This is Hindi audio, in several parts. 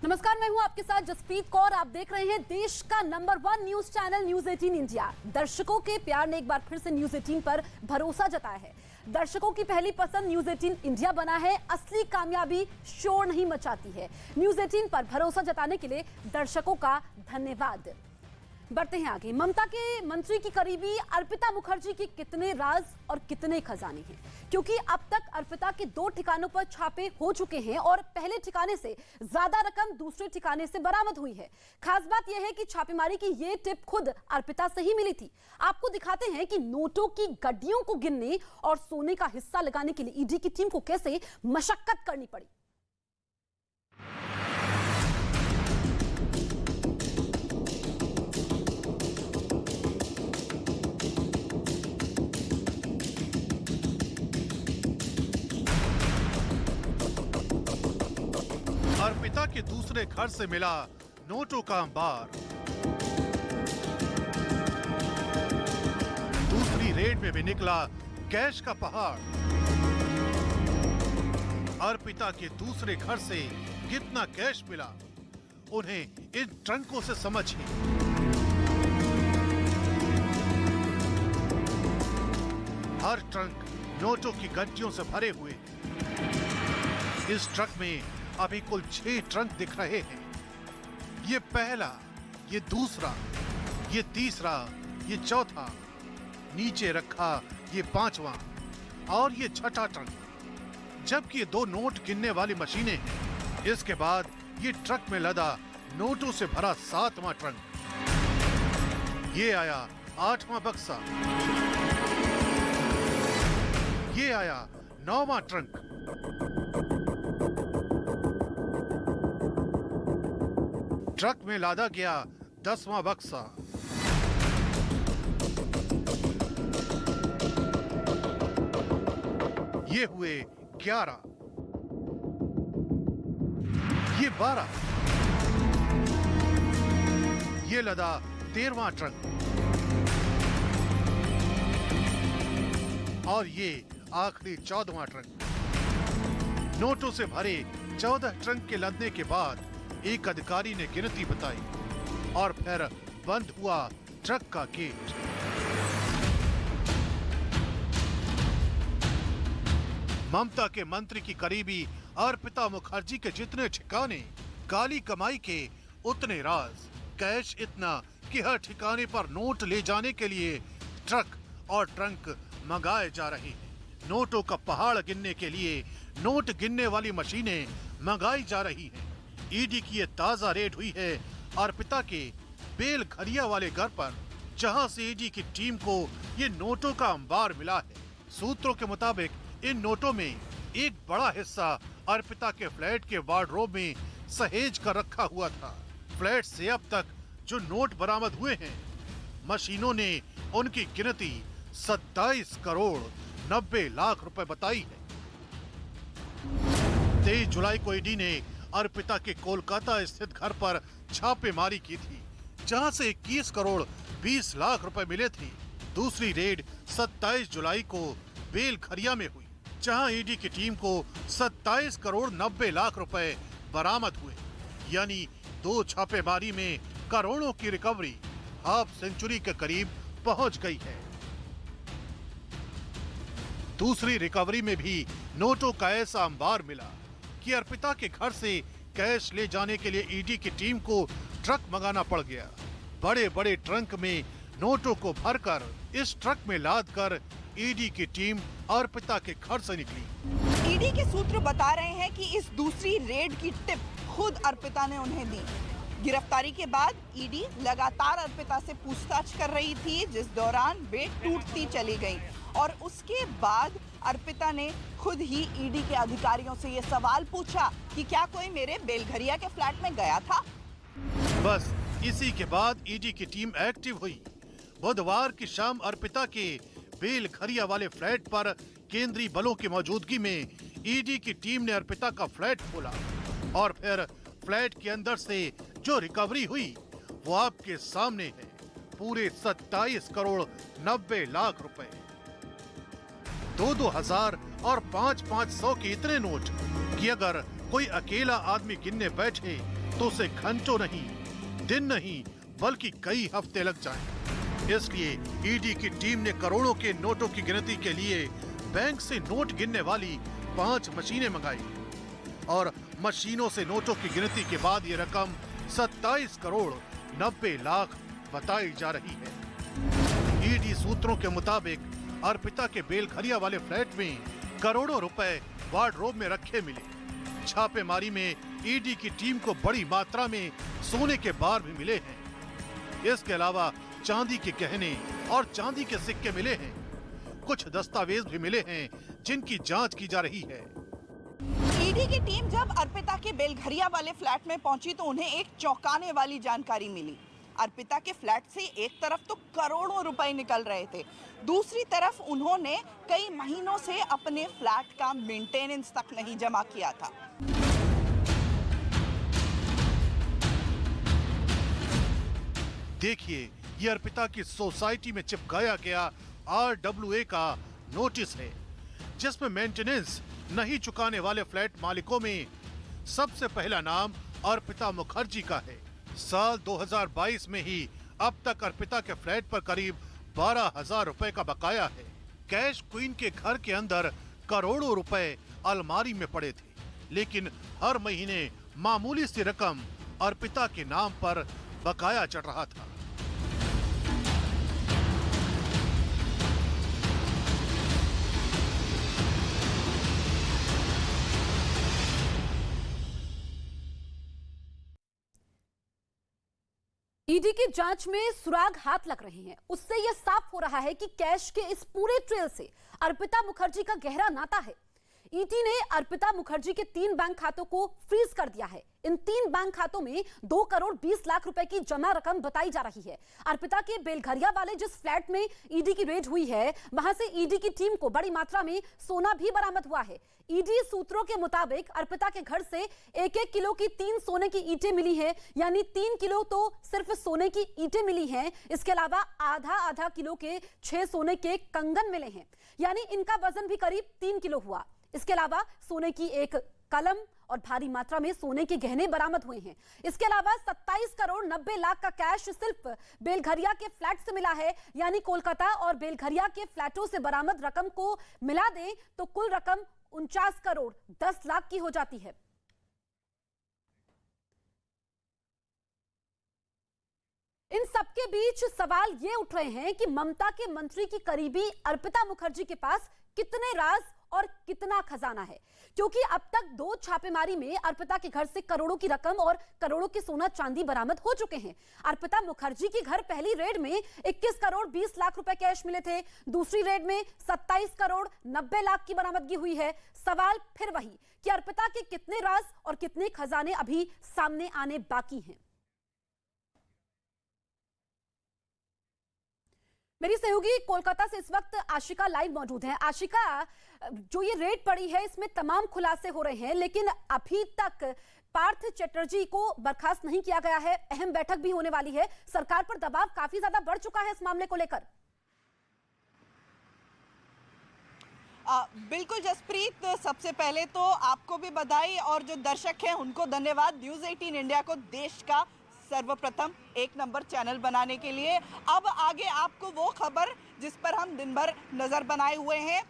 नमस्कार, मैं हूं आपके साथ जसप्रीत कौर। आप देख रहे हैं देश का number 1 news channel news 18 India. दर्शकों के प्यार ने एक बार फिर से न्यूज 18 पर भरोसा जताया है। दर्शकों की पहली पसंद न्यूज 18 इंडिया बना है। असली कामयाबी शोर नहीं मचाती है। न्यूज 18 पर भरोसा जताने के लिए दर्शकों का धन्यवाद। बढ़ते हैं आगे। ममता के मंत्री की करीबी अर्पिता मुखर्जी के कितने राज और कितने खजाने हैं, क्योंकि अब तक अर्पिता के 2 ठिकानों पर छापे हो चुके हैं और पहले ठिकाने से ज्यादा रकम दूसरे ठिकाने से बरामद हुई है। खास बात यह है कि छापेमारी की ये टिप खुद अर्पिता से ही मिली थी। आपको दिखाते हैं कि नोटों की गड्डियों को गिनने और सोने का हिस्सा लगाने के लिए ईडी की टीम को कैसे मशक्कत करनी पड़ी। अर्पिता के दूसरे घर से मिला नोटों का अंबार। दूसरी रेड में भी निकला कैश का पहाड़। अर्पिता के दूसरे घर से कितना कैश मिला, उन्हें इन ट्रंकों से समझिए। हर ट्रंक नोटों की गड्डियों से भरे हुए। इस ट्रक में अभी कुल 6 ट्रंक दिख रहे हैं। ये पहला, ये दूसरा, ये तीसरा, ये चौथा, नीचे रखा ये 5वां और ये 6ठा ट्रंक। जबकि ये 2 नोट गिनने वाली मशीनें हैं। इसके बाद ये ट्रक में लदा नोटों से भरा 7वां ट्रंक। ये आया 8वां बक्सा। ये आया 9वां ट्रंक। ट्रक में लादा गया 10वां बक्सा। ये हुए 11, ये 12, ये लदा 13वां ट्रक और ये आखिरी 14वां ट्रक। नोटों से भरे 14 ट्रंक के लदने के बाद एक अधिकारी ने गिनती बताई और फिर बंद हुआ ट्रक का गेट। ममता के मंत्री की करीबी अर्पिता मुखर्जी के जितने ठिकाने, काली कमाई के उतने राज। कैश इतना कि हर ठिकाने पर नोट ले जाने के लिए ट्रक और ट्रंक मंगाए जा रहे हैं। नोटों का पहाड़ गिनने के लिए नोट गिनने वाली मशीनें मंगाई जा रही हैं। ईडी की ये ताजा रेड हुई है अर्पिता के बेलघरिया वाले घर पर, जहां से ईडी की टीम को ये नोटों का अंबार मिला है। सूत्रों के मुताबिक इन नोटों में एक बड़ा हिस्सा अर्पिता के फ्लैट के वार्डरोब में सहेज कर रखा हुआ था। फ्लैट से अब तक जो नोट बरामद हुए हैं, मशीनों ने उनकी गिनती 27 करोड़ 90 लाख रुपए बताई है। 23 जुलाई को ईडी ने अर्पिता के कोलकाता स्थित घर पर छापेमारी की थी, जहां से 21 करोड़ 20 लाख रुपए मिले थे। दूसरी रेड 27 जुलाई को बेलघरिया में हुई, जहां ईडी की टीम को 27 करोड़ 90 लाख रुपए बरामद हुए। यानी 2 छापेमारी में करोड़ों की रिकवरी हाफ सेंचुरी के करीब पहुंच गई है। दूसरी रिकवरी में भी नोटों का ऐसा अंबार मिला कि अर्पिता के घर से कैश ले जाने के लिए ईडी की टीम को ट्रक मंगाना पड़ गया। बड़े बड़े ट्रंक में नोटों को भरकर इस ट्रक में लाद कर ईडी की टीम अर्पिता के घर से निकली। ईडी के सूत्र बता रहे हैं कि इस दूसरी रेड की टिप खुद अर्पिता ने उन्हें दी। गिरफ्तारी के बाद ईडी लगातार अर्पिता से पूछताछ कर रही थी, जिस दौरान वे टूटती चली गई और उसके बाद अर्पिता ने खुद ही ईडी के अधिकारियों से ये सवाल पूछा कि क्या कोई मेरे बेलघरिया के फ्लैट में गया था। बस इसी के बाद ईडी की टीम एक्टिव हुई। बुधवार की शाम अर्पिता के बेलघरिया वाले फ्लैट पर केंद्रीय बलों की मौजूदगी में ईडी की टीम ने अर्पिता का फ्लैट खोला और फिर फ्लैट के अंदर से जो रिकवरी हुई वो आपके सामने है। पूरे 27 करोड़ 90 लाख रुपए। 2-2 हजार और 5-5 सौ के इतने नोट कि अगर कोई अकेला आदमी गिनने बैठे तो उसे घंटों नहीं, दिन नहीं, बल्कि कई हफ्ते लग जाएं। इसलिए ईडी की टीम ने करोड़ों के नोटों की गिनती के लिए बैंक से नोट गिनने वाली 5 मशीनें मंगाई और मशीनों से नोटों की गिनती के बाद ये रकम 27 करोड़ 90 लाख बताई जा रही है। ईडी सूत्रों के मुताबिक अर्पिता के बेलघरिया वाले फ्लैट में करोड़ों रुपए वार्डरोब में रखे मिले। छापेमारी में ईडी की टीम को बड़ी मात्रा में सोने के बार भी मिले हैं। इसके अलावा चांदी के गहने और चांदी के सिक्के मिले हैं। कुछ दस्तावेज भी मिले हैं जिनकी जांच की जा रही है। ईडी की टीम जब अर्पिता के बेलघरिया वाले फ्लैट में पहुंची तो उन्हें एक चौंकाने वाली जानकारी मिली। अर्पिता के फ्लैट से एक तरफ तो करोड़ों रुपए निकल रहे थे, दूसरी तरफ उन्होंने कई महीनों से अपने फ्लैट का मेंटेनेंस तक नहीं जमा किया था। देखिए, ये अर्पिता की सोसाइटी में चिपकाया गया RWA का नोटिस है, जिसमें मेंटेनेंस नहीं चुकाने वाले फ्लैट मालिकों में सबसे पहला नाम अर्पिता मुखर्जी का है। साल 2022 में ही अब तक अर्पिता के फ्लैट पर करीब 12,000 रुपए का बकाया है। कैश क्वीन के घर के अंदर करोड़ों रुपए अलमारी में पड़े थे, लेकिन हर महीने मामूली सी रकम अर्पिता के नाम पर बकाया चढ़ रहा था। ईडी की जांच में सुराग हाथ लग रहे हैं। उससे यह साफ हो रहा है कि कैश के इस पूरे ट्रेल से अर्पिता मुखर्जी का गहरा नाता है। ईडी ने अर्पिता मुखर्जी के 3 बैंक खातों को फ्रीज कर दिया है। इन 3 बैंक खातों में 2 करोड़ 20 लाख रुपए की जमा रकम बताई जा रही है। अर्पिता के बेलघरिया वाले जिस फ्लैट में ईडी की रेड हुई है, वहां से ईडी की टीम को बड़ी मात्रा में सोना भी बरामद हुआ है। ईडी सूत्रों के मुताबिक अर्पिता के घर से 1-1 किलो की 3 सोने की ईंटें मिली हैं, यानी 3 किलो तो सिर्फ सोने की ईंटें मिली हैं। इसके अलावा आधा किलो के 6 सोने के कंगन मिले हैं, यानी इनका वजन भी करीब 3 किलो हुआ। इसके अलावा सोने की एक कलम और भारी मात्रा में सोने के गहने बरामद हुए हैं। इसके अलावा 27 करोड़ 90 लाख का कैश सिर्फ बेलघरिया के फ्लैट से मिला है, यानी कोलकाता और बेलघरिया के फ्लैटों से बरामद रकम को मिला दें तो कुल रकम 49 करोड़ 10 लाख की हो जाती है। इन सबके बीच सवाल ये उठ रहे हैं कि ममता के मंत्री की करीबी अर्पिता मुखर्जी के पास कितने राज और कितना खजाना है, क्योंकि अब तक 2 छापेमारी में अर्पिता के घर से करोड़ों की रकम और करोड़ों की सोना चांदी बरामद हो चुके हैं। अर्पिता मुखर्जी के घर पहली रेड में 21 करोड़ 20 लाख रुपए कैश मिले थे, दूसरी रेड में 27 करोड़ 90 लाख की बरामदगी हुई है। सवाल फिर वही कि अर्पिता के कितने राज और कितने खजाने अभी सामने आने बाकी हैं। मेरी सहयोगी कोलकाता से इस वक्त आशिका लाइव मौजूद है। आशिका, जो ये रेड पड़ी है इसमें तमाम खुलासे हो रहे हैं, लेकिन अभी तक पार्थ चटर्जी को बर्खास्त नहीं किया गया है। अहम बैठक भी होने वाली है। सरकार पर दबाव काफी ज्यादा बढ़ चुका है इस मामले को लेकर। बिल्कुल जसप्रीत, सबसे पहले तो आपको भी बधाई और जो दर्शक हैं उनको धन्यवाद न्यूज़ 18 इंडिया को देश का सर्वप्रथम 1 नंबर चैनल बनाने के लिए। अब आगे आपको वो खबर जिस पर हम दिन भर नज़र बनाए हुए हैं,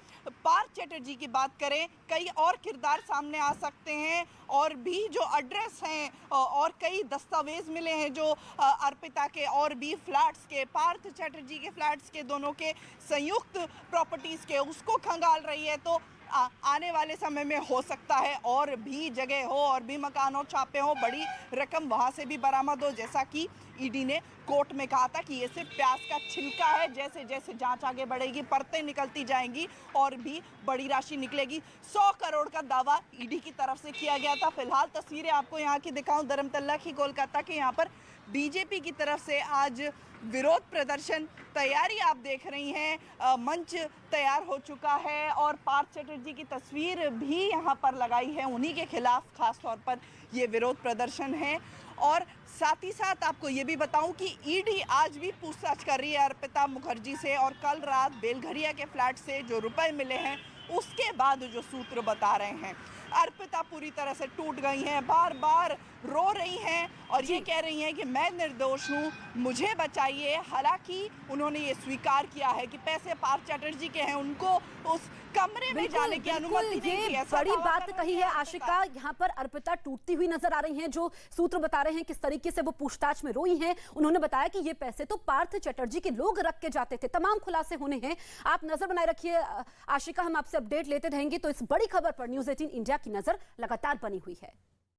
पार्थ चटर्जी की बात करें, कई और किरदार सामने आ सकते हैं और भी जो एड्रेस हैं और कई दस्तावेज मिले हैं जो अर्पिता के और भी फ्लैट्स के, पार्थ चटर्जी के फ्लैट्स के, दोनों के संयुक्त प्रॉपर्टीज़ के, उसको खंगाल रही है। तो आने वाले समय में हो सकता है और भी जगह हो और भी मकान हो, छापे हो, बड़ी रकम वहाँ से भी बरामद हो। जैसा कि ईडी ने कोर्ट में कहा था कि ये सिर्फ प्याज का छिलका है, जैसे जैसे जांच आगे बढ़ेगी परतें निकलती जाएंगी और भी बड़ी राशि निकलेगी। 100 करोड़ का दावा ईडी की तरफ से किया गया था। फिलहाल तस्वीरें आपको यहाँ की दिखाऊं, धर्मतल्ला की, कोलकाता के। यहाँ पर बीजेपी की तरफ से आज विरोध प्रदर्शन, तैयारी आप देख रही हैं, मंच तैयार हो चुका है और पार्थ चटर्जी की तस्वीर भी यहाँ पर लगाई है। उन्हीं के खिलाफ खास तौर पर ये विरोध प्रदर्शन है। और साथ ही साथ आपको ये भी बताऊं कि ईडी आज भी पूछताछ कर रही है अर्पिता मुखर्जी से, और कल रात बेलघरिया के फ्लैट से जो रुपए मिले हैं उसके बाद जो सूत्र बता रहे हैं, अर्पिता पूरी तरह से टूट गई हैं। बार बार रो रही हैं और ये कह रही हैं कि मैं निर्दोष हूँ, मुझे बचाइए। हालांकि उन्होंने ये स्वीकार किया है कि पैसे पार्थ चैटर्जी के हैं, उनको उस कमरे में जाने की अनुमति नहीं थी। ये बड़ी बात कही है आशिका। यहाँ पर अर्पिता टूटती हुई नजर आ रही हैं। जो सूत्र बता रहे हैं किस तरीके से वो पूछताछ में रोई हैं, उन्होंने बताया कि ये पैसे तो पार्थ चैटर्जी के लोग रख के जाते थे। तमाम खुलासे होने हैं। आप नजर बनाए रखिए आशिका, हम आपसे अपडेट लेते रहेंगे। तो इस बड़ी खबर पर न्यूज़ 18 इंडिया की नजर लगातार बनी हुई है।